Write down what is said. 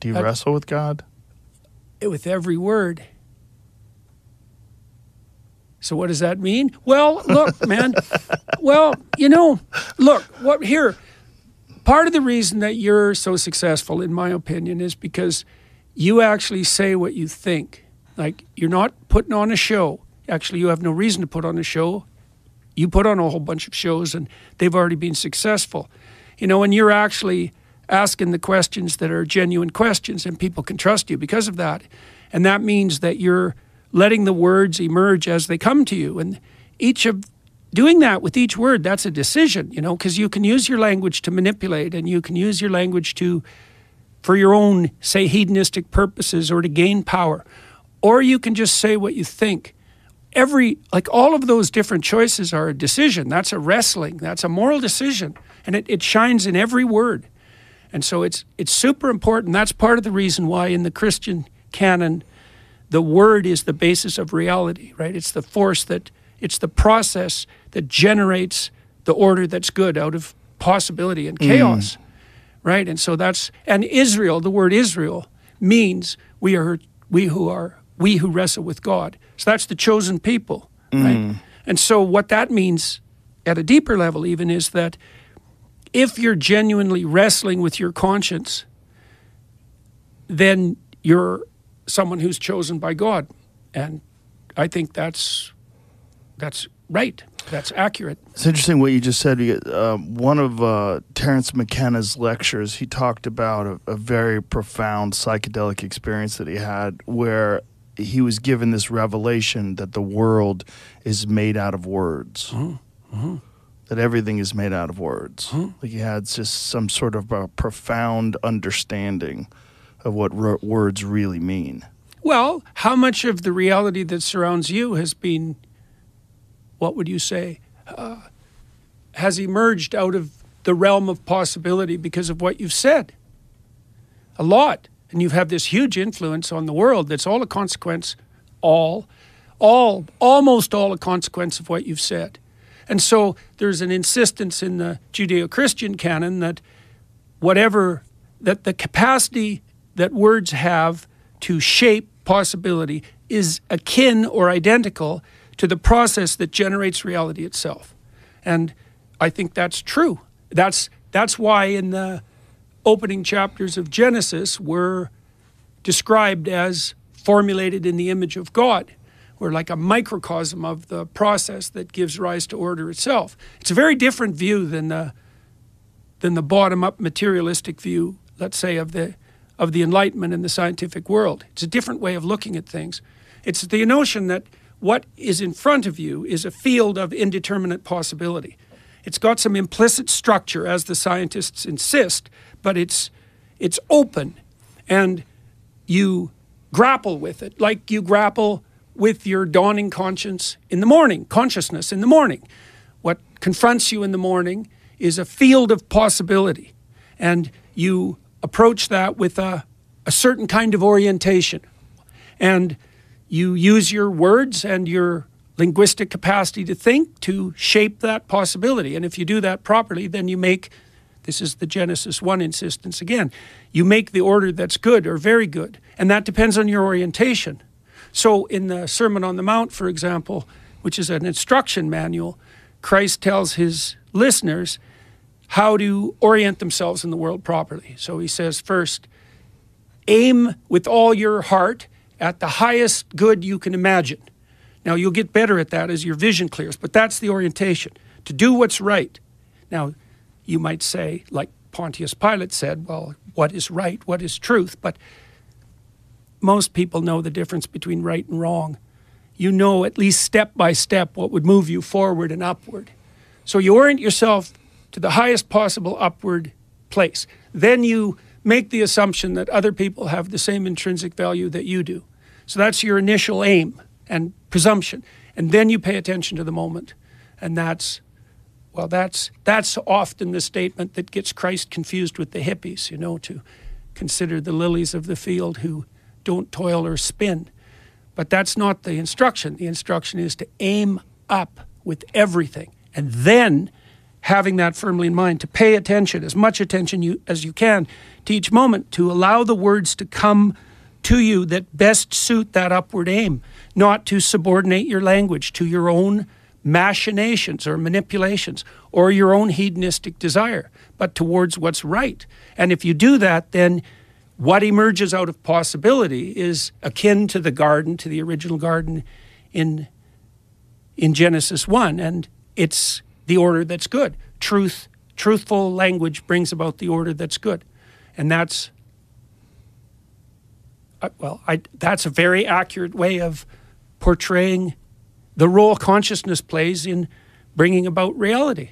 Do you wrestle with God? With every word. So what does that mean? Well, look, man. Well, part of the reason that you're so successful, in my opinion, is because you actually say what you think. Like, you're not putting on a show. Actually, you have no reason to put on a show. You put on a whole bunch of shows, and they've already been successful. And you're actually asking the questions that are genuine questions, and people can trust you because of that. And that means that you're letting the words emerge as they come to you. And doing that with each word, that's a decision, because you can use your language to manipulate, and you can use your language for your own, say, hedonistic purposes or to gain power. Or you can just say what you think. All of those different choices are a decision. That's a wrestling. That's a moral decision. And it shines in every word. And so it's super important. That's part of the reason why in the Christian canon, the word is the basis of reality, right? It's the it's the process that generates the order that's good out of possibility and chaos, right? And so and Israel, the word Israel means we who wrestle with God. So that's the chosen people, right? And so what that means at a deeper level even is that if you're genuinely wrestling with your conscience, then you're someone who's chosen by God. And I think that's right. That's accurate. It's interesting what you just said. One of Terence McKenna's lectures, he talked about a very profound psychedelic experience that he had where he was given this revelation that the world is made out of words. That everything is made out of words. Like he had just some sort of a profound understanding of what words really mean. Well, how much of the reality that surrounds you has been, what would you say, has emerged out of the realm of possibility because of what you've said? A lot. And you have this huge influence on the world that's all a consequence, almost all a consequence of what you've said. And so there's an insistence in the Judeo-Christian canon that that the capacity that words have to shape possibility is akin or identical to the process that generates reality itself. And I think that's true. That's why in the opening chapters of Genesis we're described as formulated in the image of God. We're like a microcosm of the process that gives rise to order itself. It's a very different view than the bottom-up materialistic view, let's say, of the Enlightenment in the scientific world. It's a different way of looking at things. It's the notion that what is in front of you is a field of indeterminate possibility. It's got some implicit structure, as the scientists insist, but it's open, and you grapple with it like you grapple with your dawning consciousness in the morning. What confronts you in the morning is a field of possibility, and you approach that with a certain kind of orientation, and you use your words and your linguistic capacity to think to shape that possibility. And if you do that properly, then you make, this is the Genesis 1 insistence again, you make the order that's good or very good, and that depends on your orientation. So in the Sermon on the Mount, for example, which is an instruction manual, Christ tells his listeners how to orient themselves in the world properly. So he says, first, aim with all your heart at the highest good you can imagine. Now, you'll get better at that as your vision clears, but that's the orientation, to do what's right. Now, you might say, like Pontius Pilate said, well, what is right? What is truth? But most people know the difference between right and wrong. You know at least step by step what would move you forward and upward. So you orient yourself to the highest possible upward place. Then you make the assumption that other people have the same intrinsic value that you do. So that's your initial aim and presumption. And then you pay attention to the moment. And that's often the statement that gets Christ confused with the hippies, to consider the lilies of the field who don't toil or spin. But that's not the instruction. The instruction is to aim up with everything. And then having that firmly in mind, to pay attention, as much attention as you can to each moment, to allow the words to come to you that best suit that upward aim, not to subordinate your language to your own machinations or manipulations or your own hedonistic desire, but towards what's right. And if you do that, then what emerges out of possibility is akin to the garden, to the original garden in Genesis 1, and it's the order that's good. Truthful language brings about the order that's good. And that's, that's a very accurate way of portraying the role consciousness plays in bringing about reality.